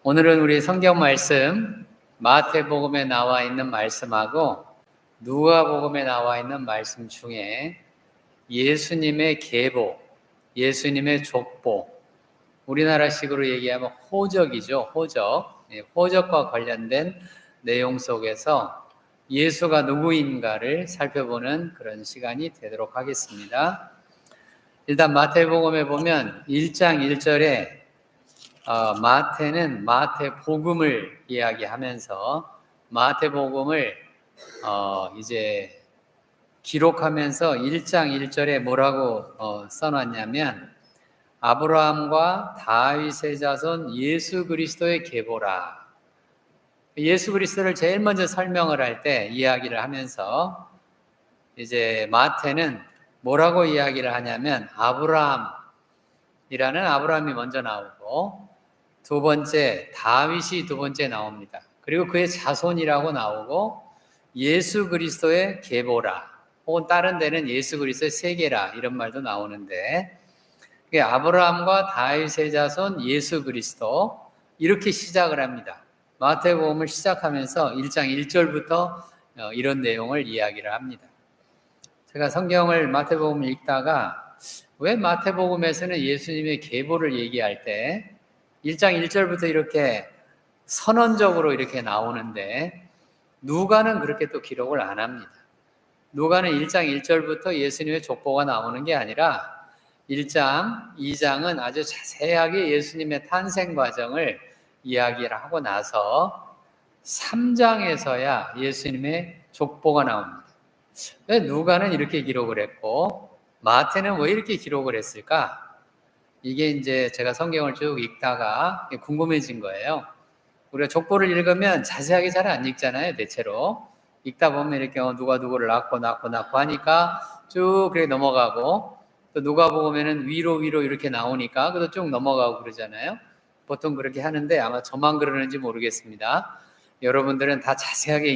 오늘은 우리 성경 말씀 마태복음에 나와 있는 말씀하고 누가복음에 나와 있는 말씀 중에 예수님의 계보, 예수님의 족보, 우리나라식으로 얘기하면 호적이죠. 호적. 호적과 관련된 내용 속에서 예수가 누구인가를 살펴보는 그런 시간이 되도록 하겠습니다. 일단 마태복음에 보면 1장 1절에 마태는 마태복음을 이야기하면서 마태복음을 이제 기록하면서 1장 1절에 뭐라고 써놨냐면 아브라함과 다윗의 자손 예수 그리스도의 계보라. 예수 그리스도를 제일 먼저 설명을 할 때 이야기를 하면서 이제 마태는 뭐라고 이야기를 하냐면 아브라함이라는 아브라함이 먼저 나오고 두 번째 다윗이 두 번째 나옵니다. 그리고 그의 자손이라고 나오고 예수 그리스도의 계보라 혹은 다른 데는 예수 그리스도의 세계라 이런 말도 나오는데 아브라함과 다윗의 자손 예수 그리스도 이렇게 시작을 합니다. 마태복음을 시작하면서 1장 1절부터 이런 내용을 이야기를 합니다. 제가 성경을 마태복음을 읽다가 왜 마태복음에서는 예수님의 계보를 얘기할 때 1장 1절부터 이렇게 선언적으로 이렇게 나오는데 누가는 그렇게 또 기록을 안 합니다. 누가는 1장 1절부터 예수님의 족보가 나오는 게 아니라 1장, 2장은 아주 자세하게 예수님의 탄생 과정을 이야기를 하고 나서 3장에서야 예수님의 족보가 나옵니다. 왜 누가는 이렇게 기록을 했고 마태는 왜 이렇게 기록을 했을까? 이게 이제 제가 성경을 쭉 읽다가 궁금해진 거예요. 우리가 족보를 읽으면 자세하게 잘 안 읽잖아요, 대체로. 읽다 보면 이렇게 누가 누구를 낳고 하니까 쭉 그렇게 넘어가고 또 누가복음에는 위로 이렇게 나오니까 그것도 쭉 넘어가고 그러잖아요. 보통 그렇게 하는데 아마 저만 그러는지 모르겠습니다. 여러분들은 다 자세하게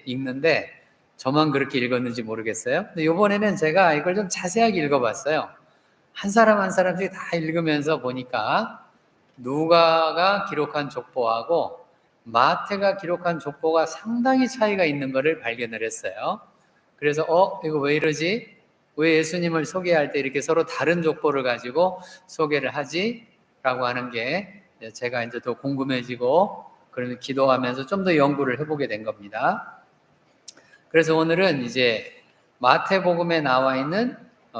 읽는데 저만 그렇게 읽었는지 모르겠어요. 근데 이번에는 제가 이걸 좀 자세하게 읽어봤어요. 한 사람 한 사람씩 다 읽으면서 보니까 누가가 기록한 족보하고 마태가 기록한 족보가 상당히 차이가 있는 것을 발견을 했어요. 그래서 이거 왜 이러지? 왜 예수님을 소개할 때 이렇게 서로 다른 족보를 가지고 소개를 하지? 라고 하는 게 제가 이제 더 궁금해지고 그러면 기도하면서 좀 더 연구를 해보게 된 겁니다. 그래서 오늘은 이제 마태복음에 나와 있는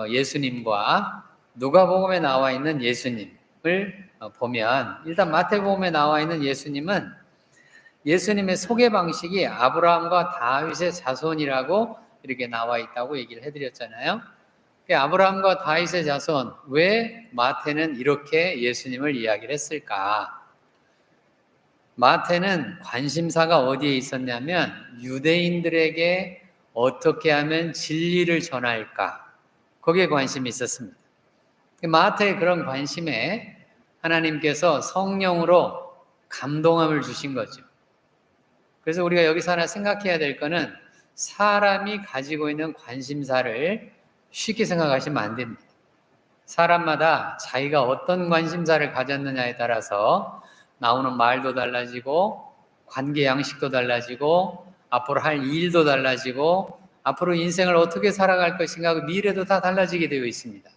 예수님과 누가복음에 나와 있는 예수님을 보면 일단 마태복음에 나와 있는 예수님은 예수님의 소개 방식이 아브라함과 다윗의 자손이라고 이렇게 나와 있다고 얘기를 해드렸잖아요. 아브라함과 다윗의 자손, 왜 마태는 이렇게 예수님을 이야기를 했을까? 마태는 관심사가 어디에 있었냐면 유대인들에게 어떻게 하면 진리를 전할까? 거기에 관심이 있었습니다. 마태의 그런 관심에 하나님께서 성령으로 감동함을 주신 거죠. 그래서 우리가 여기서 하나 생각해야 될 거는 사람이 가지고 있는 관심사를 쉽게 생각하시면 안 됩니다. 사람마다 자기가 어떤 관심사를 가졌느냐에 따라서 나오는 말도 달라지고 관계 양식도 달라지고 앞으로 할 일도 달라지고 앞으로 인생을 어떻게 살아갈 것인가 그 미래도 다 달라지게 되어 있습니다.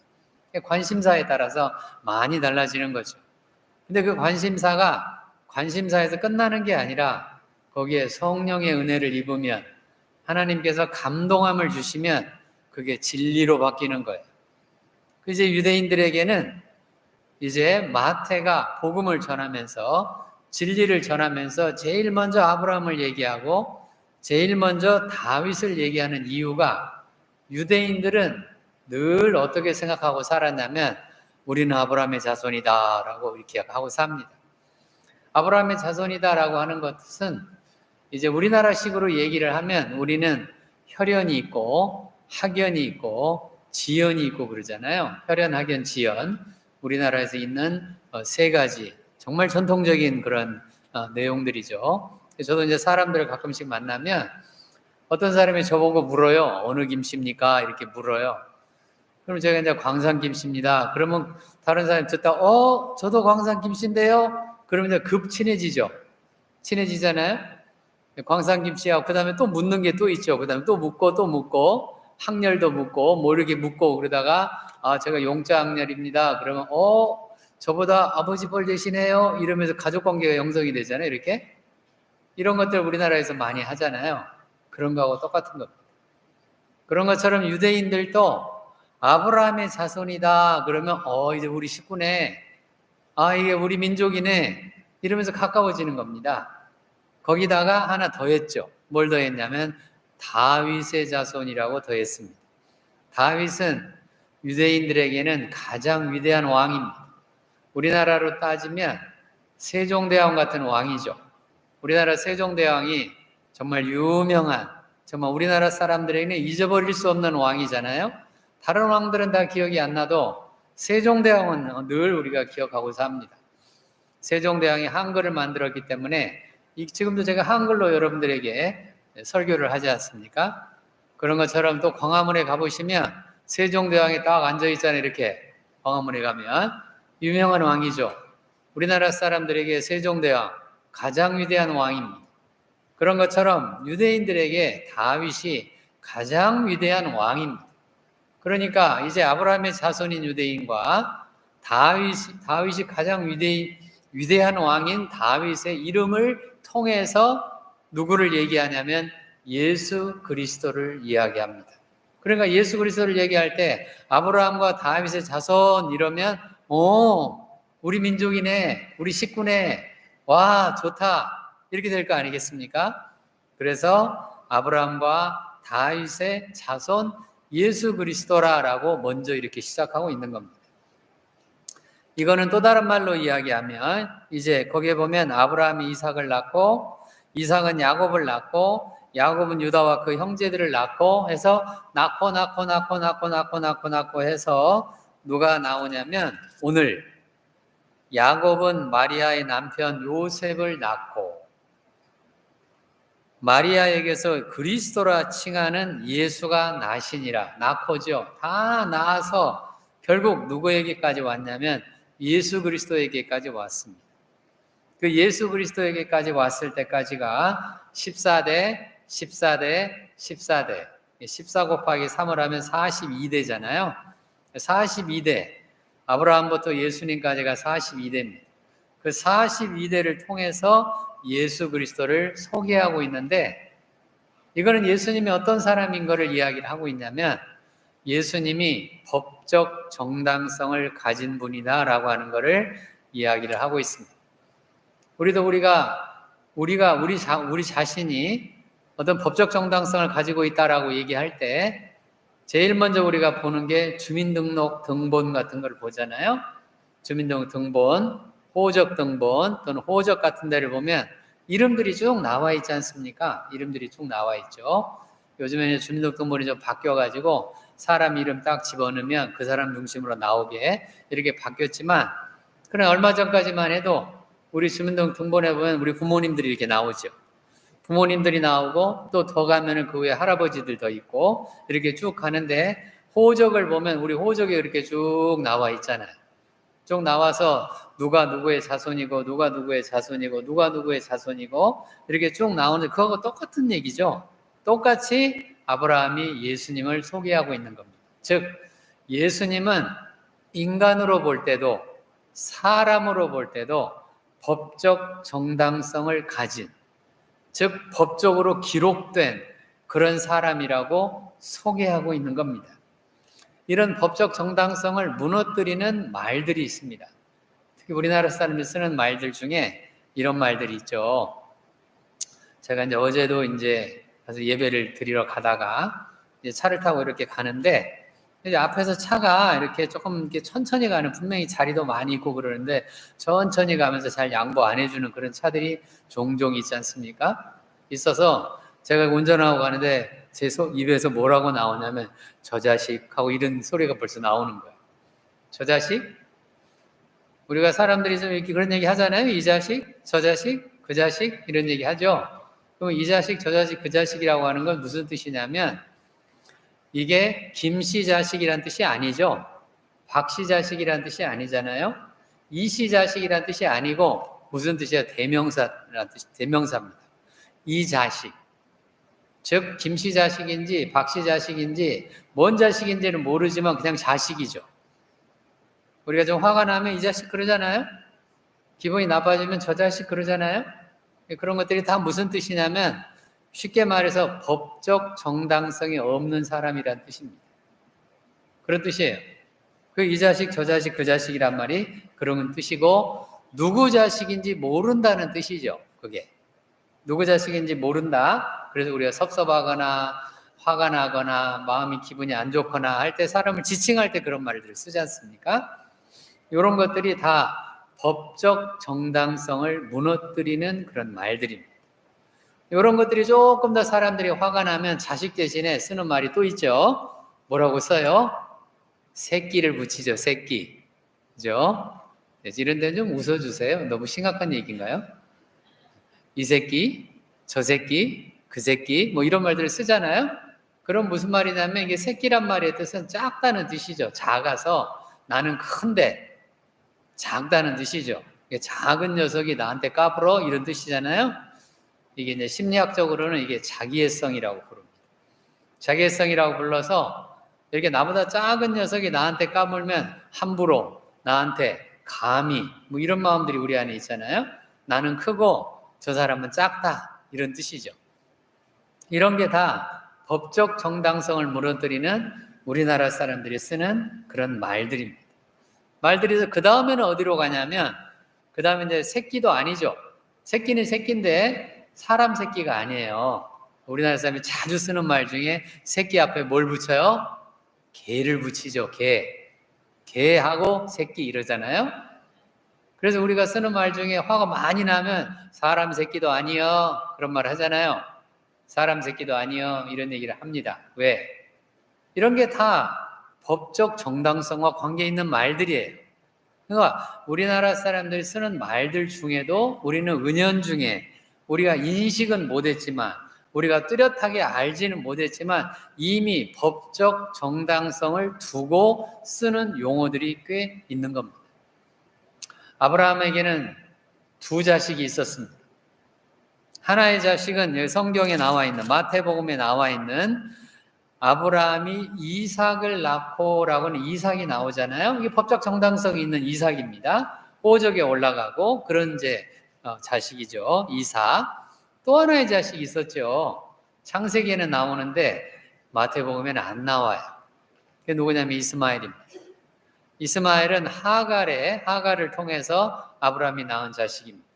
관심사에 따라서 많이 달라지는 거죠. 근데 그 관심사에서 끝나는 게 아니라 거기에 성령의 은혜를 입으면 하나님께서 감동함을 주시면 그게 진리로 바뀌는 거예요. 이제 유대인들에게는 이제 마태가 복음을 전하면서 진리를 전하면서 제일 먼저 아브라함을 얘기하고 제일 먼저 다윗을 얘기하는 이유가 유대인들은 늘 어떻게 생각하고 살았냐면 우리는 아브라함의 자손이다라고 이렇게 하고 삽니다. 아브라함의 자손이다라고 하는 것은 이제 우리나라식으로 얘기를 하면 우리는 혈연이 있고 학연이 있고 지연이 있고 그러잖아요. 혈연, 학연, 지연. 우리나라에서 있는 세 가지 정말 전통적인 그런 내용들이죠. 저도 이제 사람들을 가끔씩 만나면 어떤 사람이 저보고 물어요. 어느 김씨입니까? 이렇게 물어요. 그럼 제가 이제 광산 김씨입니다. 그러면 다른 사람이 듣다 저도 광산 김씨인데요? 그러면 이제 급 친해지죠. 친해지잖아요. 광산김 씨하고 그다음에 또 묻는 게 또 있죠. 그다음에 또 묻고 학렬도 묻고 뭐 이렇게 묻고 그러다가 제가 용자 학렬입니다. 그러면 저보다 아버지 뻘 되시네요. 이러면서 가족 관계가 형성이 되잖아요. 이렇게 이런 것들 우리나라에서 많이 하잖아요. 그런 거하고 똑같은 겁니다. 그런 것처럼 유대인들도 아브라함의 자손이다 그러면 이제 우리 식구네, 이게 우리 민족이네 이러면서 가까워지는 겁니다. 거기다가 하나 더했죠. 뭘 더했냐면 다윗의 자손이라고 더했습니다. 다윗은 유대인들에게는 가장 위대한 왕입니다. 우리나라로 따지면 세종대왕 같은 왕이죠. 우리나라 세종대왕이 정말 유명한, 정말 우리나라 사람들에게는 잊어버릴 수 없는 왕이잖아요. 다른 왕들은 다 기억이 안 나도 세종대왕은 늘 우리가 기억하고 삽니다. 세종대왕이 한글을 만들었기 때문에 지금도 제가 한글로 여러분들에게 설교를 하지 않습니까? 그런 것처럼 또 광화문에 가보시면 세종대왕이 딱 앉아있잖아요. 이렇게 광화문에 가면 유명한 왕이죠. 우리나라 사람들에게 세종대왕 가장 위대한 왕입니다. 그런 것처럼 유대인들에게 다윗이 가장 위대한 왕입니다. 그러니까 이제 아브라함의 자손인 유대인과 다윗이 가장 위대한 왕인 다윗의 이름을 통해서 누구를 얘기하냐면 예수 그리스도를 이야기합니다. 그러니까 예수 그리스도를 얘기할 때 아브라함과 다윗의 자손 이러면 우리 민족이네, 우리 식구네, 와 좋다 이렇게 될 거 아니겠습니까? 그래서 아브라함과 다윗의 자손 예수 그리스도라라고 먼저 이렇게 시작하고 있는 겁니다. 이거는 또 다른 말로 이야기하면 이제 거기에 보면 아브라함이 이삭을 낳고 이삭은 야곱을 낳고 야곱은 유다와 그 형제들을 낳고 해서 낳고 해서 누가 나오냐면 오늘 야곱은 마리아의 남편 요셉을 낳고 마리아에게서 그리스도라 칭하는 예수가 나시니라. 낳고죠. 다 낳아서 결국 누구에게까지 왔냐면 예수 그리스도에게까지 왔습니다. 그 예수 그리스도에게까지 왔을 때까지가 14대 14 곱하기 3을 하면 42대잖아요. 42대 아브라함부터 예수님까지가 42대입니다. 그 42대를 통해서 예수 그리스도를 소개하고 있는데 이거는 예수님이 어떤 사람인 것을 이야기를 하고 있냐면 예수님이 법적 정당성을 가진 분이다라고 하는 것을 이야기를 하고 있습니다. 우리 자신이 어떤 법적 정당성을 가지고 있다라고 얘기할 때 제일 먼저 우리가 보는 게 주민등록 등본 같은 걸 보잖아요. 주민등록 등본, 호적 등본 또는 호적 같은 데를 보면 이름들이 쭉 나와 있지 않습니까? 이름들이 쭉 나와 있죠. 요즘에는 주민등록 등본이 좀 바뀌어가지고 사람 이름 딱 집어넣으면 그 사람 중심으로 나오게 이렇게 바뀌었지만 그러나 얼마 전까지만 해도 우리 주민등록 등본에 보면 우리 부모님들이 이렇게 나오죠. 부모님들이 나오고 또 더 가면은 그 위에 할아버지들 더 있고 이렇게 쭉 가는데 호적을 보면 우리 호적에 이렇게 쭉 나와 있잖아요. 쭉 나와서 누가 누구의 자손이고 누가 누구의 자손이고 누가 누구의 자손이고 이렇게 쭉 나오는데 그거하고 똑같은 얘기죠. 똑같이 아브라함이 예수님을 소개하고 있는 겁니다. 즉 예수님은 인간으로 볼 때도 사람으로 볼 때도 법적 정당성을 가진 즉 법적으로 기록된 그런 사람이라고 소개하고 있는 겁니다. 이런 법적 정당성을 무너뜨리는 말들이 있습니다. 특히 우리나라 사람이 쓰는 말들 중에 이런 말들이 있죠. 제가 이제 어제도 가서 예배를 드리러 가다가 이제 차를 타고 이렇게 가는데 이제 앞에서 차가 이렇게 조금 이렇게 천천히 가는 분명히 자리도 많이 있고 그러는데 천천히 가면서 잘 양보 안 해주는 그런 차들이 종종 있지 않습니까? 있어서 제가 운전하고 가는데 제 입에서 뭐라고 나오냐면 저 자식 하고 이런 소리가 벌써 나오는 거예요. 저 자식? 우리가 사람들이 좀 이렇게 그런 얘기 하잖아요. 이 자식, 저 자식, 그 자식 이런 얘기 하죠. 그럼 이 자식, 저 자식, 그 자식이라고 하는 건 무슨 뜻이냐면 이게 김씨 자식이란 뜻이 아니죠. 박씨 자식이란 뜻이 아니잖아요. 이씨 자식이란 뜻이 아니고 무슨 뜻이야? 대명사라는 뜻이 대명사입니다. 이 자식, 즉 김씨 자식인지 박씨 자식인지 뭔 자식인지는 모르지만 그냥 자식이죠. 우리가 좀 화가 나면 이 자식 그러잖아요. 기분이 나빠지면 저 자식 그러잖아요. 그런 것들이 다 무슨 뜻이냐면 쉽게 말해서 법적 정당성이 없는 사람이란 뜻입니다. 그런 뜻이에요. 그 이 자식 저 자식 그 자식이란 말이 그런 뜻이고 누구 자식인지 모른다는 뜻이죠. 그게 누구 자식인지 모른다. 그래서 우리가 섭섭하거나 화가 나거나 마음이 기분이 안 좋거나 할 때 사람을 지칭할 때 그런 말들을 쓰지 않습니까? 이런 것들이 다 법적 정당성을 무너뜨리는 그런 말들입니다. 이런 것들이 조금 더 사람들이 화가 나면 자식 대신에 쓰는 말이 또 있죠. 뭐라고 써요? 새끼를 붙이죠. 새끼. 그죠? 이런 데는 좀 웃어주세요. 너무 심각한 얘기인가요? 이 새끼, 저 새끼, 그 새끼 뭐 이런 말들을 쓰잖아요. 그럼 무슨 말이냐면 이게 새끼란 말의 뜻은 작다는 뜻이죠. 작아서 나는 큰데 작다는 뜻이죠. 작은 녀석이 나한테 까불어 이런 뜻이잖아요. 이게 이제 심리학적으로는 이게 자기애성이라고 부릅니다. 자기애성이라고 불러서 이렇게 나보다 작은 녀석이 나한테 까불면 함부로 나한테 감히 뭐 이런 마음들이 우리 안에 있잖아요. 나는 크고 저 사람은 작다 이런 뜻이죠. 이런 게 다 법적 정당성을 무너뜨리는 우리나라 사람들이 쓰는 그런 말들입니다. 말들이 그 다음에는 어디로 가냐면 그 다음에 이제 새끼도 아니죠. 새끼는 새끼인데 사람 새끼가 아니에요. 우리나라 사람이 자주 쓰는 말 중에 새끼 앞에 뭘 붙여요? 개를 붙이죠. 개. 개하고 새끼 이러잖아요. 그래서 우리가 쓰는 말 중에 화가 많이 나면 사람 새끼도 아니요 그런 말 하잖아요. 사람 새끼도 아니요 이런 얘기를 합니다. 왜? 이런 게 다 법적 정당성과 관계 있는 말들이에요. 그러니까 우리나라 사람들이 쓰는 말들 중에도 우리는 은연중에 우리가 인식은 못했지만 우리가 뚜렷하게 알지는 못했지만 이미 법적 정당성을 두고 쓰는 용어들이 꽤 있는 겁니다. 아브라함에게는 두 자식이 있었습니다. 하나의 자식은 성경에 나와 있는 마태복음에 나와 있는 아브라함이 이삭을 낳고라고는 이삭이 나오잖아요. 이게 법적 정당성이 있는 이삭입니다. 호적에 올라가고 그런 이제 자식이죠. 이삭. 또 하나의 자식이 있었죠. 창세기에는 나오는데 마태복음에는 안 나와요. 그게 누구냐면 이스마엘입니다. 이스마엘은 하갈을 통해서 아브라함이 낳은 자식입니다.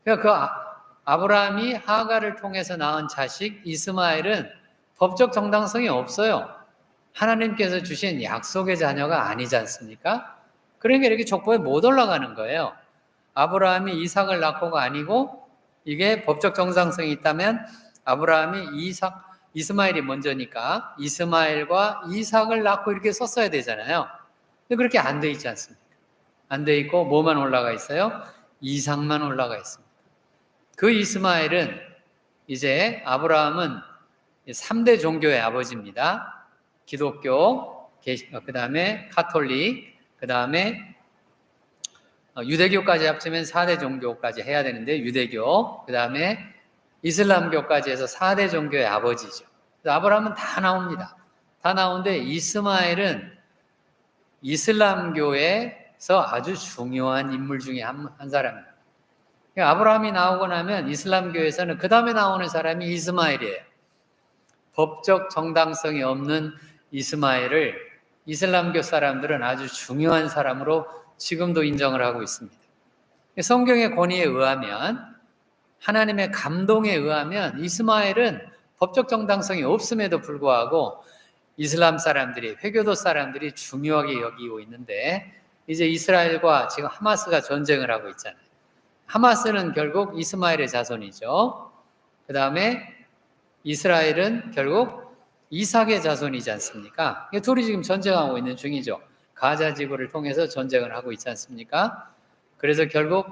그러니까 아브라함이 하갈을 통해서 낳은 자식 이스마엘은 법적 정당성이 없어요. 하나님께서 주신 약속의 자녀가 아니지 않습니까? 그러니까 이렇게 족보에 못 올라가는 거예요. 아브라함이 이삭을 낳고가 아니고 이게 법적 정당성이 있다면 아브라함이 이스마엘이 먼저니까 이스마엘과 이삭을 낳고 이렇게 썼어야 되잖아요. 근데 그렇게 안 돼 있지 않습니까? 안 돼 있고 뭐만 올라가 있어요? 이삭만 올라가 있습니다. 그 이스마엘은 이제 아브라함은 3대 종교의 아버지입니다. 기독교, 그 다음에 카톨릭, 그 다음에 유대교까지 합치면 4대 종교까지 해야 되는데 유대교, 그 다음에 이슬람교까지 해서 4대 종교의 아버지죠. 아브라함은 다 나옵니다. 다 나오는데 이스마엘은 이슬람교에서 아주 중요한 인물 중에 한 사람입니다. 아브라함이 나오고 나면 이슬람교에서는 그 다음에 나오는 사람이 이스마엘이에요. 법적 정당성이 없는 이스마엘을 이슬람교 사람들은 아주 중요한 사람으로 지금도 인정을 하고 있습니다. 성경의 권위에 의하면 하나님의 감동에 의하면 이스마엘은 법적 정당성이 없음에도 불구하고 이슬람 사람들이 회교도 사람들이 중요하게 여기고 있는데 이제 이스라엘과 지금 하마스가 전쟁을 하고 있잖아요. 하마스는 결국 이스마엘의 자손이죠. 그 다음에 이스라엘은 결국 이삭의 자손이지 않습니까? 둘이 지금 전쟁하고 있는 중이죠. 가자 지구를 통해서 전쟁을 하고 있지 않습니까? 그래서 결국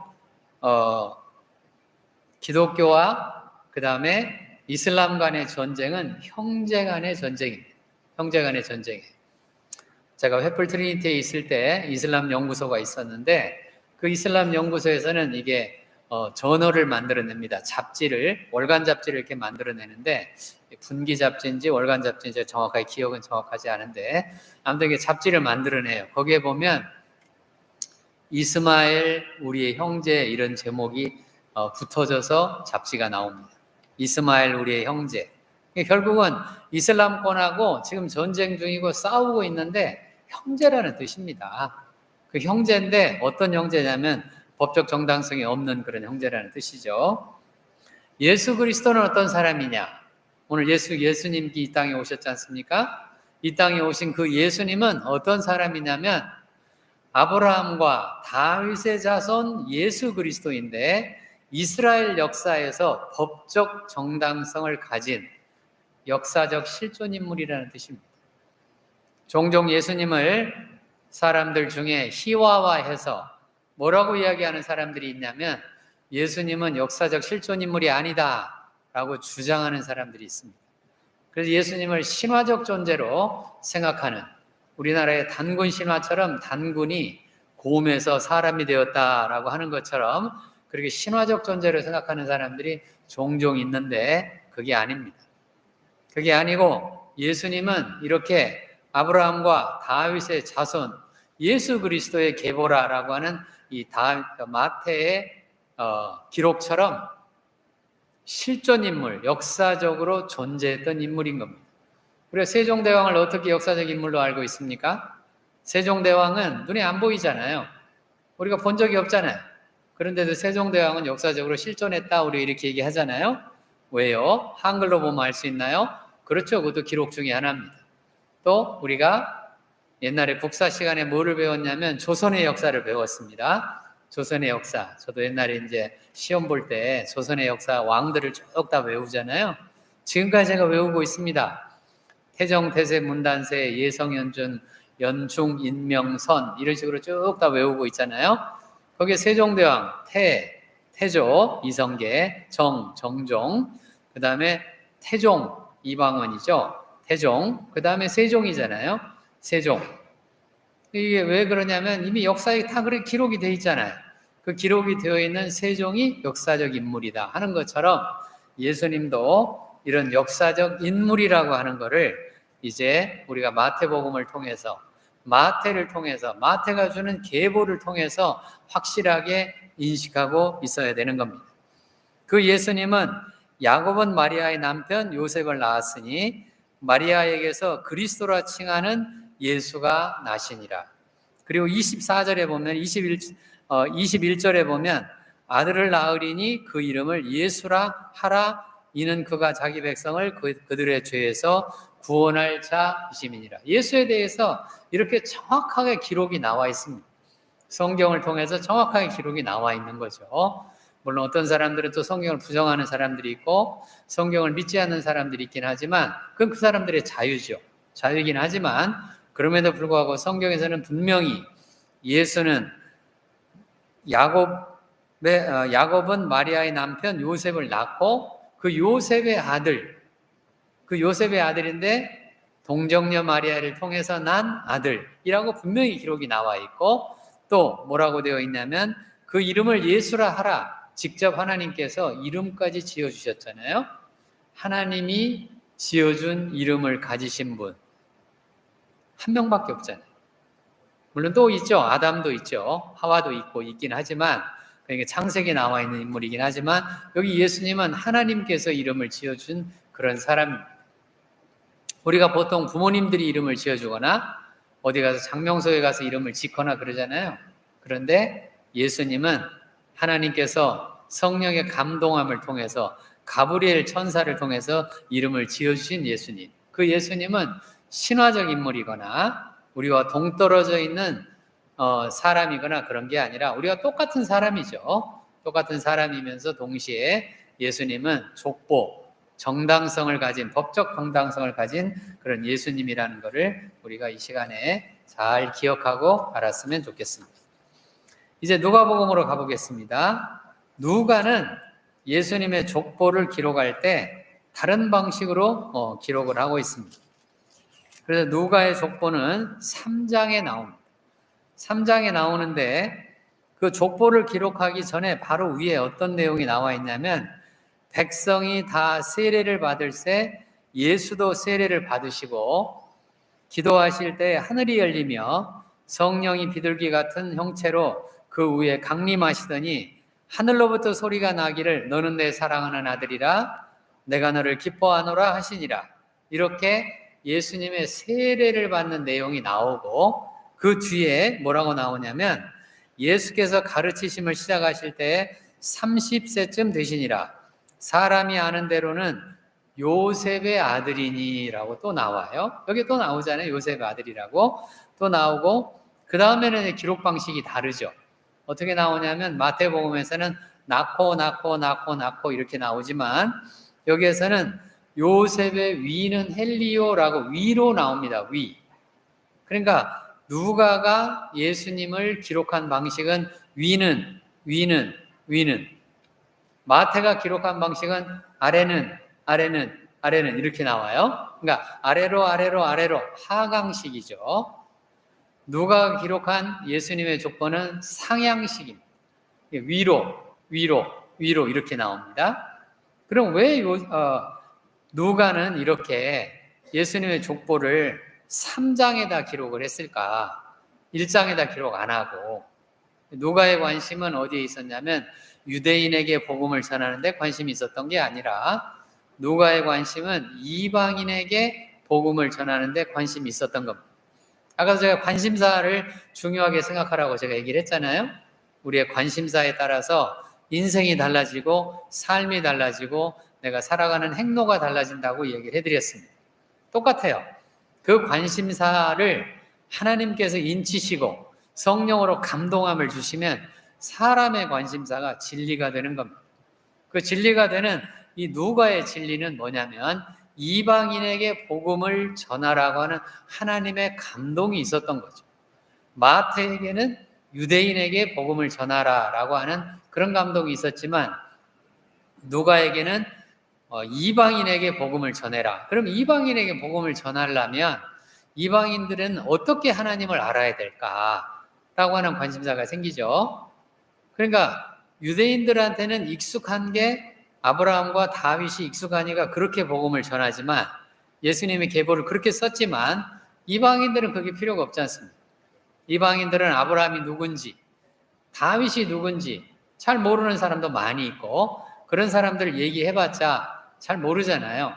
기독교와 그 다음에 이슬람 간의 전쟁은 형제 간의 전쟁입니다. 형제 간의 전쟁이에요. 제가 횃불 트리니티에 있을 때 이슬람 연구소가 있었는데 그 이슬람 연구소에서는 이게 저널을 만들어냅니다. 잡지를, 월간 잡지를 이렇게 만들어내는데, 분기 잡지인지 월간 잡지인지 정확하게 기억은 정확하지 않은데, 아무튼 이게 잡지를 만들어내요. 거기에 보면 이스마엘 우리의 형제 이런 제목이 붙어져서 잡지가 나옵니다. 이스마엘 우리의 형제. 결국은 이슬람권하고 지금 전쟁 중이고 싸우고 있는데 형제라는 뜻입니다. 그 형제인데 어떤 형제냐면 법적 정당성이 없는 그런 형제라는 뜻이죠. 예수 그리스도는 어떤 사람이냐? 오늘 예수님이 이 땅에 오셨지 않습니까? 이 땅에 오신 그 예수님은 어떤 사람이냐면 아브라함과 다윗의 자손 예수 그리스도인데 이스라엘 역사에서 법적 정당성을 가진 역사적 실존 인물이라는 뜻입니다. 종종 예수님을 사람들 중에 희화화해서 뭐라고 이야기하는 사람들이 있냐면 예수님은 역사적 실존 인물이 아니다 라고 주장하는 사람들이 있습니다. 그래서 예수님을 신화적 존재로 생각하는, 우리나라의 단군 신화처럼 단군이 곰에서 사람이 되었다라고 하는 것처럼 그렇게 신화적 존재로 생각하는 사람들이 종종 있는데 그게 아닙니다. 그게 아니고 예수님은 이렇게 아브라함과 다윗의 자손 예수 그리스도의 계보라라고 하는 이 마태의 기록처럼 실존 인물, 역사적으로 존재했던 인물인 겁니다. 우리가 세종대왕을 어떻게 역사적 인물로 알고 있습니까? 세종대왕은 눈에 안 보이잖아요. 우리가 본 적이 없잖아요. 그런데도 세종대왕은 역사적으로 실존했다 우리 이렇게 얘기하잖아요. 왜요? 한글로 보면 알 수 있나요? 그렇죠. 그것도 기록 중에 하나입니다. 또 우리가 옛날에 국사 시간에 뭐를 배웠냐면 조선의 역사를 배웠습니다. 조선의 역사. 저도 옛날에 이제 시험 볼 때 조선의 역사 왕들을 쭉 다 외우잖아요. 지금까지 제가 외우고 있습니다. 태정, 태세, 문단세, 예성연준, 연충, 인명선 이런 식으로 쭉 다 외우고 있잖아요. 거기에 세종대왕, 태조, 이성계, 정종, 그 다음에 태종, 이방원이죠. 태종, 그 다음에 세종이잖아요. 세종. 이게 왜 그러냐면 이미 역사에 다 그렇게 기록이 되어 있잖아요. 그 기록이 되어 있는 세종이 역사적 인물이다 하는 것처럼 예수님도 이런 역사적 인물이라고 하는 것을 이제 우리가 마태복음을 통해서, 마태를 통해서, 마태가 주는 계보를 통해서 확실하게 인식하고 있어야 되는 겁니다. 그 예수님은 야곱은 마리아의 남편 요셉을 낳았으니 마리아에게서 그리스도라 칭하는 예수가 나시니라. 그리고 24절에 보면 21절에 보면 아들을 낳으리니 그 이름을 예수라 하라. 이는 그가 자기 백성을 그들의 죄에서 구원할 자이심이니라. 예수에 대해서 이렇게 정확하게 기록이 나와 있습니다. 성경을 통해서 정확하게 기록이 나와 있는 거죠. 물론 어떤 사람들은 또 성경을 부정하는 사람들이 있고 성경을 믿지 않는 사람들이 있긴 하지만 그건 그 사람들의 자유죠. 자유이긴 하지만 그럼에도 불구하고 성경에서는 분명히 예수는 야곱은 마리아의 남편 요셉을 낳고 그 요셉의 아들인데 동정녀 마리아를 통해서 난 아들이라고 분명히 기록이 나와 있고 또 뭐라고 되어 있냐면 그 이름을 예수라 하라. 직접 하나님께서 이름까지 지어주셨잖아요. 하나님이 지어준 이름을 가지신 분 한 명밖에 없잖아요. 물론 또 있죠. 아담도 있죠. 하와도 있긴 하지만 그러니까 창세기에 나와 있는 인물이긴 하지만 여기 예수님은 하나님께서 이름을 지어준 그런 사람입니다. 우리가 보통 부모님들이 이름을 지어주거나 어디 가서 장명소에 가서 이름을 짓거나 그러잖아요. 그런데 예수님은 하나님께서 성령의 감동함을 통해서 가브리엘 천사를 통해서 이름을 지어주신 예수님. 그 예수님은 신화적 인물이거나 우리와 동떨어져 있는 사람이거나 그런 게 아니라 우리가 똑같은 사람이죠. 똑같은 사람이면서 동시에 예수님은 족보, 정당성을 가진, 법적 정당성을 가진 그런 예수님이라는 것을 우리가 이 시간에 잘 기억하고 알았으면 좋겠습니다. 이제 누가복음으로 가보겠습니다. 누가는 예수님의 족보를 기록할 때 다른 방식으로 기록을 하고 있습니다. 그래서 누가의 족보는 3장에 나옵니다. 3장에 나오는데 그 그 족보를 기록하기 전에 바로 위에 어떤 내용이 나와 있냐면 백성이 다 세례를 받을 때 예수도 세례를 받으시고 기도하실 때 하늘이 열리며 성령이 비둘기 같은 형체로 그 위에 강림하시더니 하늘로부터 소리가 나기를 너는 내 사랑하는 아들이라 내가 너를 기뻐하노라 하시니라. 이렇게 예수님의 세례를 받는 내용이 나오고 그 뒤에 뭐라고 나오냐면 예수께서 가르치심을 시작하실 때 30세쯤 되시니라. 사람이 아는 대로는 요셉의 아들이니라고 또 나와요. 여기 또 나오잖아요. 요셉의 아들이라고 또 나오고 그 다음에는 기록 방식이 다르죠. 어떻게 나오냐면 마태복음에서는 낳고 이렇게 나오지만 여기에서는 요셉의 위는 헬리오라고 위로 나옵니다. 위. 그러니까 누가가 예수님을 기록한 방식은 위는 마태가 기록한 방식은 아래는 이렇게 나와요. 그러니까 아래로 하강식이죠. 누가가 기록한 예수님의 족보는 상향식입니다. 위로 이렇게 나옵니다. 그럼 왜 누가는 이렇게 예수님의 족보를 3장에다 기록을 했을까? 1장에다 기록 안 하고. 누가의 관심은 어디에 있었냐면 유대인에게 복음을 전하는데 관심이 있었던 게 아니라 누가의 관심은 이방인에게 복음을 전하는데 관심이 있었던 겁니다. 아까 제가 관심사를 중요하게 생각하라고 제가 얘기를 했잖아요. 우리의 관심사에 따라서 인생이 달라지고 삶이 달라지고 내가 살아가는 행로가 달라진다고 얘기를 해드렸습니다. 똑같아요. 그 관심사를 하나님께서 인치시고 성령으로 감동함을 주시면 사람의 관심사가 진리가 되는 겁니다. 그 진리가 되는 이 누가의 진리는 뭐냐면 이방인에게 복음을 전하라고 하는 하나님의 감동이 있었던 거죠. 마태에게는 유대인에게 복음을 전하라라고 하는 그런 감동이 있었지만 누가에게는 이방인에게 복음을 전해라. 그럼 이방인에게 복음을 전하려면 이방인들은 어떻게 하나님을 알아야 될까라고 하는 관심사가 생기죠. 그러니까 유대인들한테는 익숙한 게 아브라함과 다윗이 익숙하니까 그렇게 복음을 전하지만 예수님의 계보를 그렇게 썼지만 이방인들은 그게 필요가 없지 않습니까? 이방인들은 아브라함이 누군지 다윗이 누군지 잘 모르는 사람도 많이 있고 그런 사람들 얘기해봤자 잘 모르잖아요.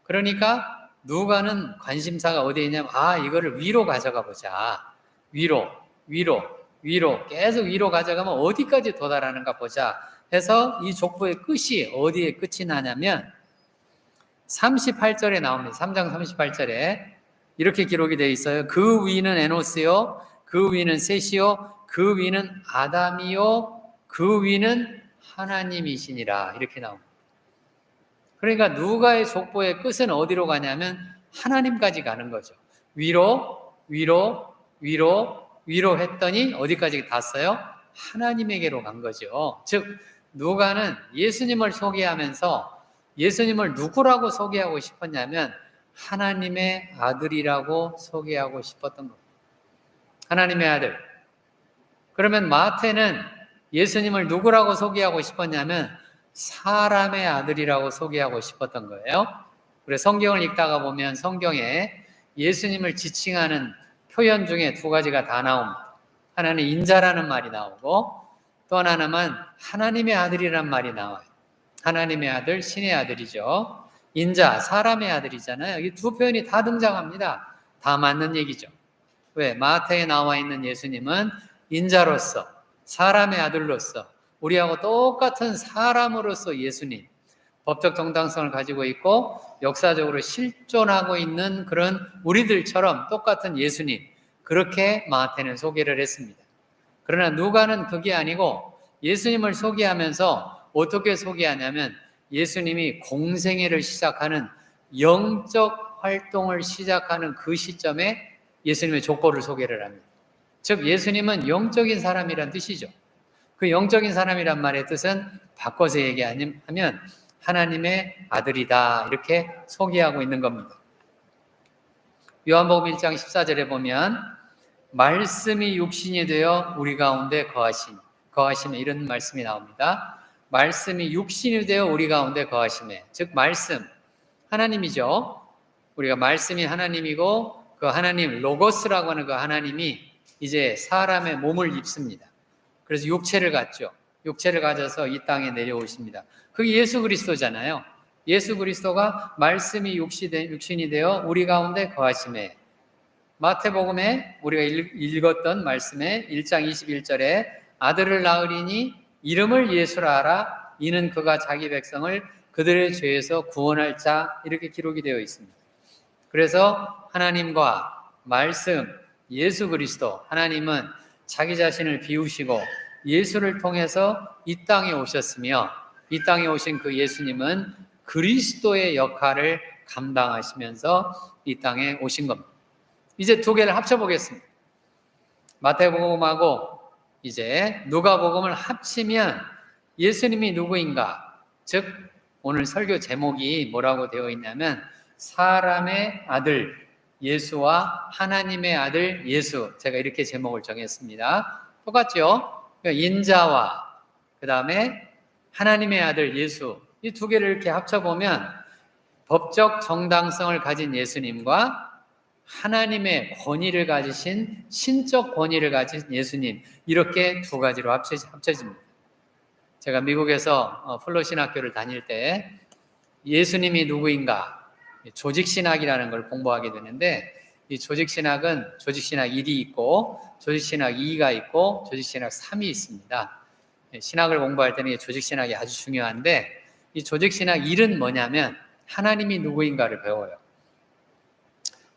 그러니까 누가는 관심사가 어디에 있냐면 이거를 위로 가져가 보자. 위로 계속 위로 가져가면 어디까지 도달하는가 보자 해서 이 족보의 끝이 어디에 끝이 나냐면 38절에 나옵니다. 3장 38절에 이렇게 기록이 되어 있어요. 그 위는 에노스요, 그 위는 셋이요, 그 위는 아담이요, 그 위는 하나님이시니라 이렇게 나옵니다. 그러니까 누가의 족보의 끝은 어디로 가냐면 하나님까지 가는 거죠. 위로 했더니 어디까지 갔어요? 하나님에게로 간 거죠. 즉 누가는 예수님을 소개하면서 예수님을 누구라고 소개하고 싶었냐면 하나님의 아들이라고 소개하고 싶었던 겁니다. 하나님의 아들. 그러면 마태는 예수님을 누구라고 소개하고 싶었냐면 사람의 아들이라고 소개하고 싶었던 거예요. 그래서 성경을 읽다가 보면 성경에 예수님을 지칭하는 표현 중에 두 가지가 다 나옵니다. 하나는 인자라는 말이 나오고 또 하나는 하나님의 아들이란 말이 나와요. 하나님의 아들, 신의 아들이죠. 인자, 사람의 아들이잖아요. 이 두 표현이 다 등장합니다. 다 맞는 얘기죠. 왜? 마태에 나와 있는 예수님은 인자로서, 사람의 아들로서, 우리하고 똑같은 사람으로서 예수님, 법적 정당성을 가지고 있고 역사적으로 실존하고 있는 그런 우리들처럼 똑같은 예수님, 그렇게 마태는 소개를 했습니다. 그러나 누가는 그게 아니고 예수님을 소개하면서 어떻게 소개하냐면 예수님이 공생애를 시작하는 영적 활동을 시작하는 그 시점에 예수님의 족보를 소개를 합니다. 즉 예수님은 영적인 사람이란 뜻이죠. 그 영적인 사람이란 말의 뜻은 바꿔서 얘기하면 하나님의 아들이다 이렇게 소개하고 있는 겁니다. 요한복음 1장 14절에 보면 말씀이 육신이 되어 우리 가운데 거하시니 거하심에 이런 말씀이 나옵니다. 말씀이 육신이 되어 우리 가운데 거하심에, 즉 말씀, 하나님이죠. 우리가 말씀이 하나님이고 그 하나님 로고스라고 하는 그 하나님이 이제 사람의 몸을 입습니다. 그래서 육체를 갖죠. 육체를 가져서 이 땅에 내려오십니다. 그게 예수 그리스도잖아요. 예수 그리스도가 말씀이 육신이 되어 우리 가운데 거하심에, 마태복음에 우리가 읽었던 말씀에 1장 21절에 아들을 낳으리니 이름을 예수라 하라 이는 그가 자기 백성을 그들의 죄에서 구원할 자, 이렇게 기록이 되어 있습니다. 그래서 하나님과 말씀, 예수 그리스도, 하나님은 자기 자신을 비우시고 예수를 통해서 이 땅에 오셨으며, 이 땅에 오신 그 예수님은 그리스도의 역할을 감당하시면서 이 땅에 오신 겁니다. 이제 두 개를 합쳐보겠습니다. 마태복음하고 이제 누가복음을 합치면 예수님이 누구인가? 즉 오늘 설교 제목이 뭐라고 되어 있냐면 사람의 아들 예수와 하나님의 아들 예수, 제가 이렇게 제목을 정했습니다. 똑같죠? 인자와 그 다음에 하나님의 아들 예수, 이 두 개를 이렇게 합쳐보면 법적 정당성을 가진 예수님과 하나님의 권위를 가지신, 신적 권위를 가진 예수님, 이렇게 두 가지로 합쳐집니다. 제가 미국에서 플로신학교를 다닐 때 예수님이 누구인가, 조직신학이라는 걸 공부하게 되는데, 이 조직신학은 조직신학 1이 있고 조직신학 2가 있고 조직신학 3이 있습니다. 신학을 공부할 때는 조직신학이 아주 중요한데, 이 조직신학 1은 뭐냐면 하나님이 누구인가를 배워요.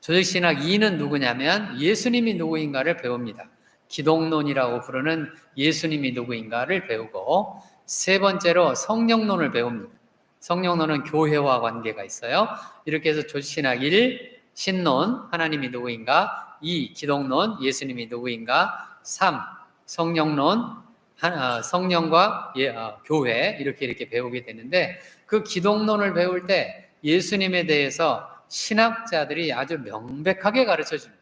조직신학 2는 누구냐면 예수님이 누구인가를 배웁니다. 기독론이라고 부르는 예수님이 누구인가를 배우고, 세 번째로 성령론을 배웁니다. 성령론은 교회와 관계가 있어요. 이렇게 해서 조직신학 1, 신론, 하나님이 누구인가, 2, 기독론, 예수님이 누구인가, 3, 성령론, 성령과 교회, 이렇게 배우게 되는데, 그 기독론을 배울 때 예수님에 대해서 신학자들이 아주 명백하게 가르쳐 줍니다.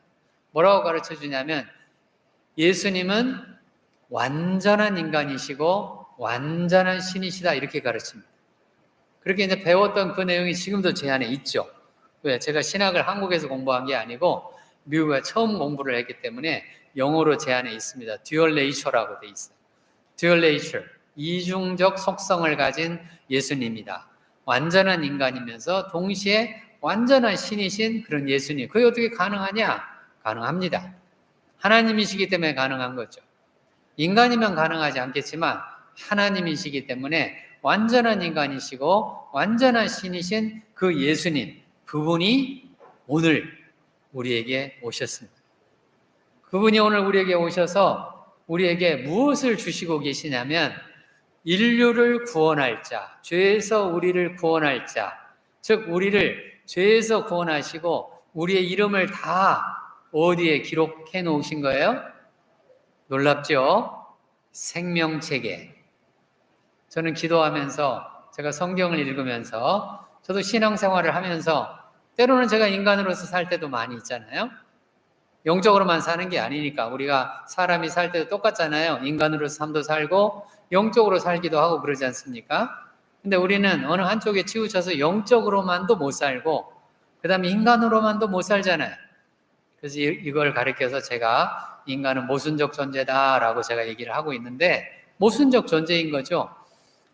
뭐라고 가르쳐 주냐면 예수님은 완전한 인간이시고 완전한 신이시다, 이렇게 가르칩니다. 그렇게 이제 배웠던 그 내용이 지금도 제 안에 있죠. 왜? 제가 신학을 한국에서 공부한 게 아니고 미국에 처음 공부를 했기 때문에 영어로 제 안에 있습니다. 듀얼 네이처라고 돼 있어요. 듀얼 네이처, 이중적 속성을 가진 예수님이다. 완전한 인간이면서 동시에 완전한 신이신 그런 예수님. 그게 어떻게 가능하냐? 가능합니다. 하나님이시기 때문에 가능한 거죠. 인간이면 가능하지 않겠지만 하나님이시기 때문에 완전한 인간이시고 완전한 신이신 그 예수님, 그분이 오늘 우리에게 오셨습니다. 그분이 오늘 우리에게 오셔서 우리에게 무엇을 주시고 계시냐면 인류를 구원할 자, 죄에서 우리를 구원할 자, 즉 우리를 죄에서 구원하시고 우리의 이름을 다 어디에 기록해 놓으신 거예요? 놀랍죠? 생명책에. 저는 기도하면서, 제가 성경을 읽으면서, 저도 신앙생활을 하면서 때로는 제가 인간으로서 살 때도 많이 있잖아요. 영적으로만 사는 게 아니니까. 우리가 사람이 살 때도 똑같잖아요. 인간으로서 삶도 살고 영적으로 살기도 하고 그러지 않습니까? 근데 우리는 어느 한쪽에 치우쳐서 영적으로만도 못 살고 그 다음에 인간으로만도 못 살잖아요. 그래서 이걸 가르쳐서 제가 인간은 모순적 존재다라고 제가 얘기를 하고 있는데, 모순적 존재인 거죠.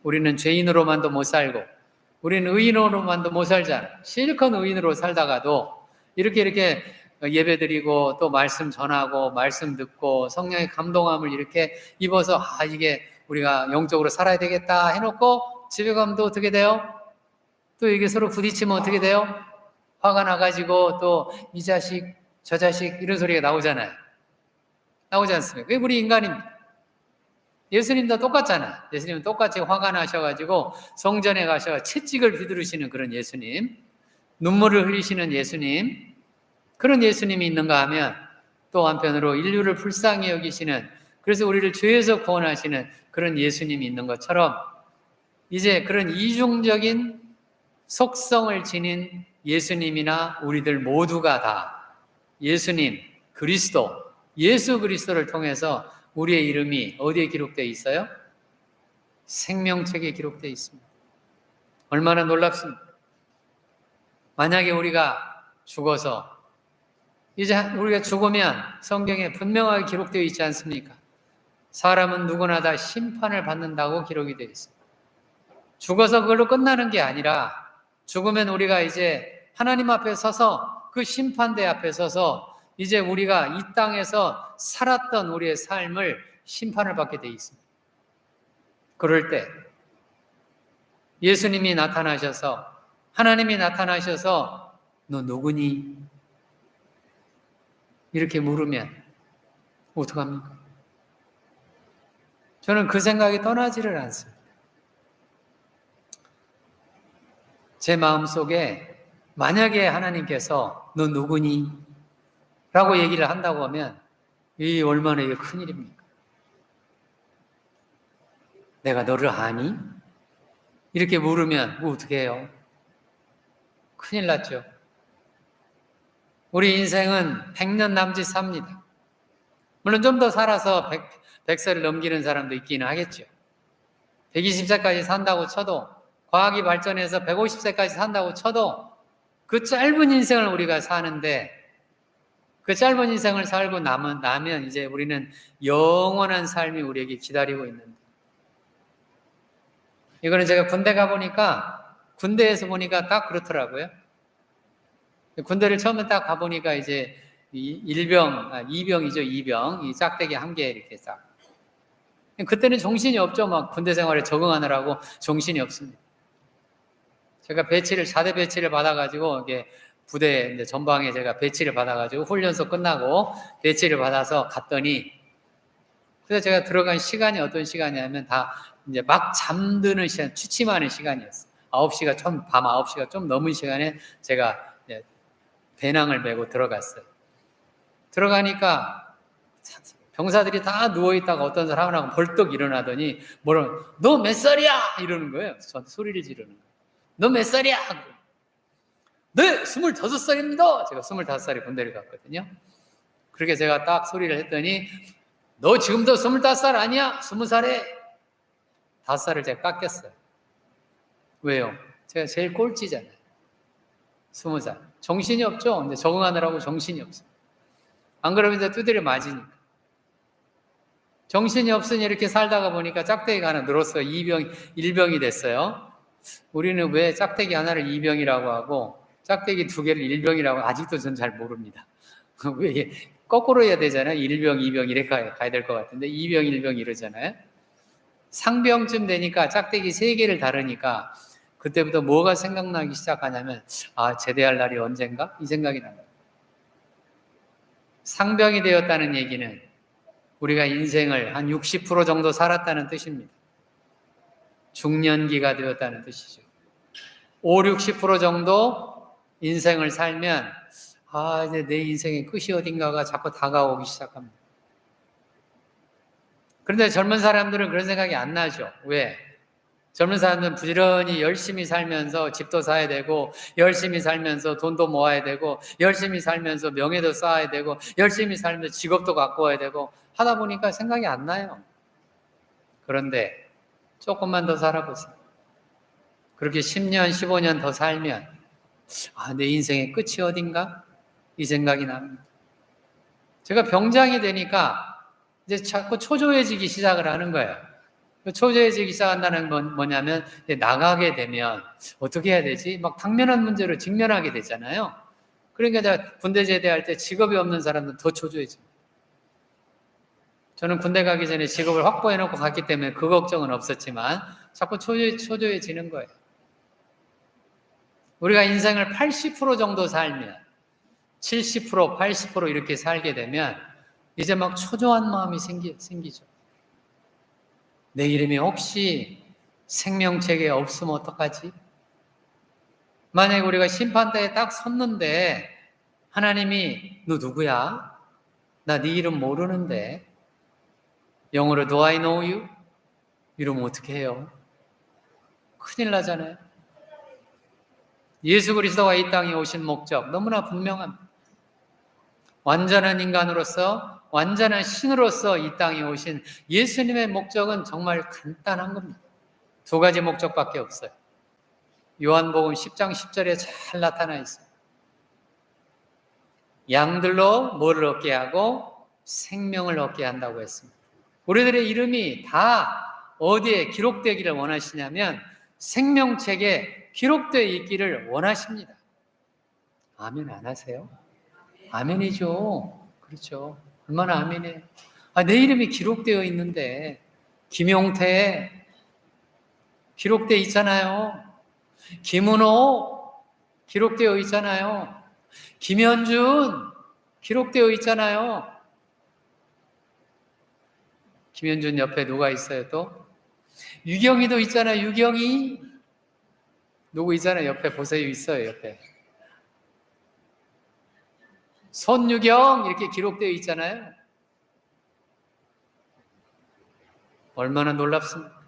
우리는 죄인으로만도 못 살고 우리는 의인으로만도 못 살잖아요. 실컷 의인으로 살다가도 이렇게 예배드리고 또 말씀 전하고 말씀 듣고 성령의 감동함을 이렇게 입어서 이게 우리가 영적으로 살아야 되겠다 해놓고 집에 가면 또 어떻게 돼요? 또 이게 서로 부딪히면 어떻게 돼요? 화가 나가지고 또 이 자식 저 자식 이런 소리가 나오잖아요. 나오지 않습니까? 그게 우리 인간입니다. 예수님도 똑같잖아요. 예수님은 똑같이 화가 나셔가지고 성전에 가셔 채찍을 휘두르시는 그런 예수님, 눈물을 흘리시는 예수님, 그런 예수님이 있는가 하면 또 한편으로 인류를 불쌍히 여기시는, 그래서 우리를 죄에서 구원하시는 그런 예수님이 있는 것처럼 이제 그런 이중적인 속성을 지닌 예수님이나 우리들 모두가 다 예수님, 그리스도, 예수 그리스도를 통해서 우리의 이름이 어디에 기록되어 있어요? 생명책에 기록되어 있습니다. 얼마나 놀랍습니까? 만약에 우리가 죽어서 이제 우리가 죽으면 성경에 분명하게 기록되어 있지 않습니까? 사람은 누구나 다 심판을 받는다고 기록이 되어 있습니다. 죽어서 그걸로 끝나는 게 아니라 죽으면 우리가 이제 하나님 앞에 서서 그 심판대 앞에 서서 이제 우리가 이 땅에서 살았던 우리의 삶을 심판을 받게 되어 있습니다. 그럴 때 예수님이 나타나셔서 하나님이 나타나셔서 너 누구니? 이렇게 물으면 어떡합니까? 저는 그 생각이 떠나지를 않습니다. 제 마음속에 만약에 하나님께서 너 누구니? 라고 얘기를 한다고 하면 이 얼마나 이게 큰일입니까? 내가 너를 아니? 이렇게 물으면 어떻게 해요? 큰일 났죠. 우리 인생은 100년 남짓 삽니다. 물론 좀 더 살아서 100세를 넘기는 사람도 있기는 하겠죠. 120세까지 산다고 쳐도, 과학이 발전해서 150세까지 산다고 쳐도 그 짧은 인생을 우리가 사는데, 그 짧은 인생을 살고 나면 이제 우리는 영원한 삶이 우리에게 기다리고 있는데, 이거는 제가 군대 가보니까, 군대에서 보니까 딱 그렇더라고요. 군대를 처음에 딱 가보니까 이제 이병이죠, 이병. 이 짝대기 한 개 이렇게 딱. 그때는 정신이 없죠. 막 군대 생활에 적응하느라고 정신이 없습니다. 제가 4대 배치를 받아가지고, 이게 부대 이제 전방에 제가 배치를 받아가지고 훈련소 끝나고 배치를 받아서 갔더니, 그래서 제가 들어간 시간이 어떤 시간이냐면 다 이제 막 잠드는 시간, 취침하는 시간이었어요. 밤 9시가 좀 넘은 시간에 제가 배낭을 메고 들어갔어요. 들어가니까 병사들이 다 누워있다가 어떤 사람하고 벌떡 일어나더니 너 몇 살이야? 이러는 거예요. 저한테 소리를 지르는 거예요. 너 몇 살이야? 네, 25살입니다. 제가 25살에 군대를 갔거든요. 그렇게 제가 딱 소리를 했더니 너 지금도 25살 아니야? 20살에 5살을 제가 깎였어요. 왜요? 제가 제일 꼴찌잖아요. 20살. 정신이 없죠? 이제 적응하느라고 정신이 없어요. 안 그러면 이제 두드려 맞으니까. 정신이 없으니 이렇게 살다가 보니까 짝대기가 하나 늘었어요. 1병이 됐어요. 우리는 왜 짝대기 하나를 2병이라고 하고 짝대기 2개를 1병이라고 아직도 전 잘 모릅니다. 왜 거꾸로 해야 되잖아요. 1병, 2병 이렇게 가야 될 것 같은데 2병, 1병 이러잖아요. 상병쯤 되니까 짝대기 3개를 다르니까 그때부터 뭐가 생각나기 시작하냐면 제대할 날이 언젠가? 이 생각이 납니다. 상병이 되었다는 얘기는 우리가 인생을 한 60% 정도 살았다는 뜻입니다. 중년기가 되었다는 뜻이죠. 50~60% 정도 인생을 살면 이제 내 인생의 끝이 어딘가가 자꾸 다가오기 시작합니다. 그런데 젊은 사람들은 그런 생각이 안 나죠. 왜? 젊은 사람들은 부지런히 열심히 살면서 집도 사야 되고 열심히 살면서 돈도 모아야 되고 열심히 살면서 명예도 쌓아야 되고 열심히 살면서 직업도 갖고 와야 되고 하다 보니까 생각이 안 나요. 그런데 조금만 더 살아보세요. 그렇게 10년, 15년 더 살면 내 인생의 끝이 어딘가? 이 생각이 납니다. 제가 병장이 되니까 이제 자꾸 초조해지기 시작을 하는 거예요. 초조해지기 시작한다는 건 뭐냐면 나가게 되면 어떻게 해야 되지? 막 당면한 문제로 직면하게 되잖아요. 그러니까 제가 군대 제대할 때 직업이 없는 사람은 더 초조해집니다. 저는 군대 가기 전에 직업을 확보해놓고 갔기 때문에 그 걱정은 없었지만 자꾸 초조해지는 거예요. 우리가 인생을 80% 정도 살면 70%, 80% 이렇게 살게 되면 이제 막 초조한 마음이 생기죠. 내 이름이 혹시 생명책에 없으면 어떡하지? 만약에 우리가 심판대에 딱 섰는데 하나님이 너 누구야? 나 네 이름 모르는데 영어로 Do I know you? 이러면 어떻게 해요? 큰일 나잖아요. 예수 그리스도가 이 땅에 오신 목적 너무나 분명합니다. 완전한 인간으로서, 완전한 신으로서 이 땅에 오신 예수님의 목적은 정말 간단한 겁니다. 두 가지 목적밖에 없어요. 요한복음 10장 10절에 잘 나타나 있어요. 양들로 뭐를 얻게 하고 생명을 얻게 한다고 했습니다. 우리들의 이름이 다 어디에 기록되기를 원하시냐면 생명책에 기록되어 있기를 원하십니다. 아멘 안 하세요? 아멘이죠. 그렇죠. 얼마나 아멘이에요. 내 이름이 기록되어 있는데 김용태 기록되어 있잖아요. 김은호 기록되어 있잖아요. 김현준 기록되어 있잖아요. 김현준 옆에 누가 있어요 또? 유경이도 있잖아요. 유경이 누구 있잖아요. 옆에 보세요. 있어요. 옆에 손유경 이렇게 기록되어 있잖아요. 얼마나 놀랍습니까?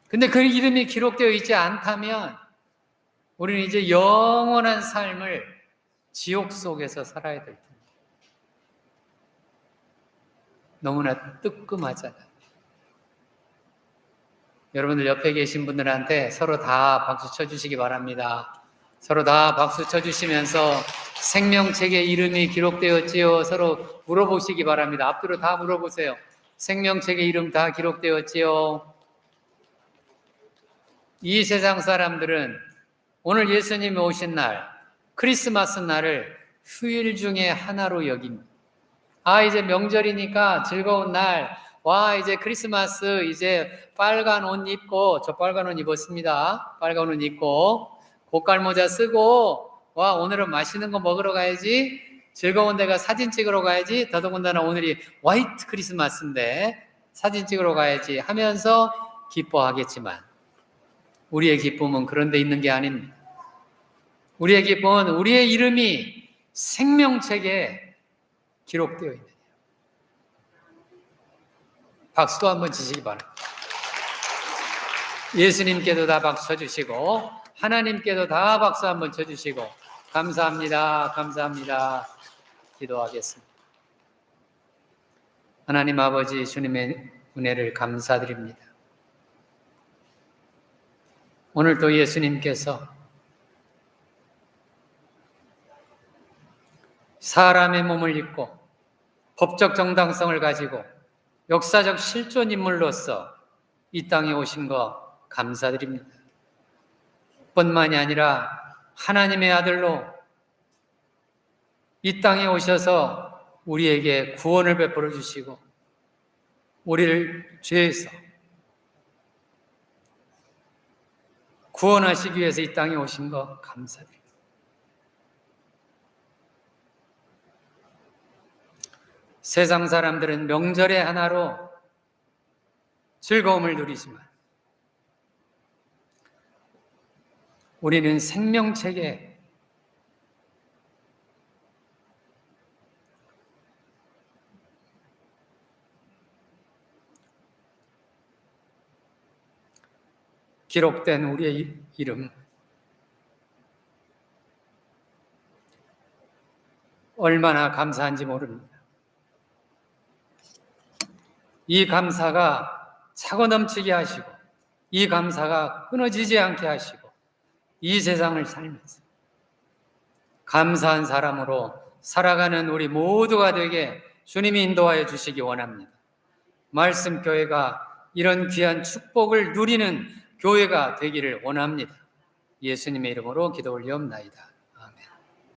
근데 그 이름이 기록되어 있지 않다면 우리는 이제 영원한 삶을 지옥 속에서 살아야 될 텐데. 너무나 뜨끔하잖아요. 여러분들 옆에 계신 분들한테 서로 다 박수 쳐주시기 바랍니다. 서로 다 박수 쳐주시면서 생명책에 이름이 기록되었지요? 서로 물어보시기 바랍니다. 앞뒤로 다 물어보세요. 생명책에 이름 다 기록되었지요? 이 세상 사람들은 오늘 예수님이 오신 날, 크리스마스 날을 휴일 중에 하나로 여깁니다. 이제 명절이니까 즐거운 날, 이제 크리스마스, 이제 빨간 옷 입고, 저 빨간 옷 입었습니다. 빨간 옷 입고, 고깔 모자 쓰고, 오늘은 맛있는 거 먹으러 가야지, 즐거운 데가 사진 찍으러 가야지, 더더군다나 오늘이 화이트 크리스마스인데, 사진 찍으러 가야지 하면서 기뻐하겠지만, 우리의 기쁨은 그런 데 있는 게 아닙니다. 우리의 기쁨은 우리의 이름이 생명책에 기록되어 있는 거예요. 박수도 한번 치시기 바랍니다. 예수님께도 다 박수 쳐주시고 하나님께도 다 박수 한번 쳐주시고 감사합니다. 감사합니다. 기도하겠습니다. 하나님 아버지 주님의 은혜를 감사드립니다. 오늘도 예수님께서 사람의 몸을 입고 법적 정당성을 가지고 역사적 실존 인물로서 이 땅에 오신 거 감사드립니다. 뿐만이 아니라 하나님의 아들로 이 땅에 오셔서 우리에게 구원을 베풀어 주시고 우리를 죄에서 구원하시기 위해서 이 땅에 오신 거 감사드립니다. 세상 사람들은 명절의 하나로 즐거움을 누리지만 우리는 생명책에 기록된 우리의 이름 얼마나 감사한지 모릅니다. 이 감사가 차고 넘치게 하시고 이 감사가 끊어지지 않게 하시고 이 세상을 살면서 감사한 사람으로 살아가는 우리 모두가 되게 주님이 인도하여 주시기 원합니다. 말씀교회가 이런 귀한 축복을 누리는 교회가 되기를 원합니다. 예수님의 이름으로 기도 올리옵나이다.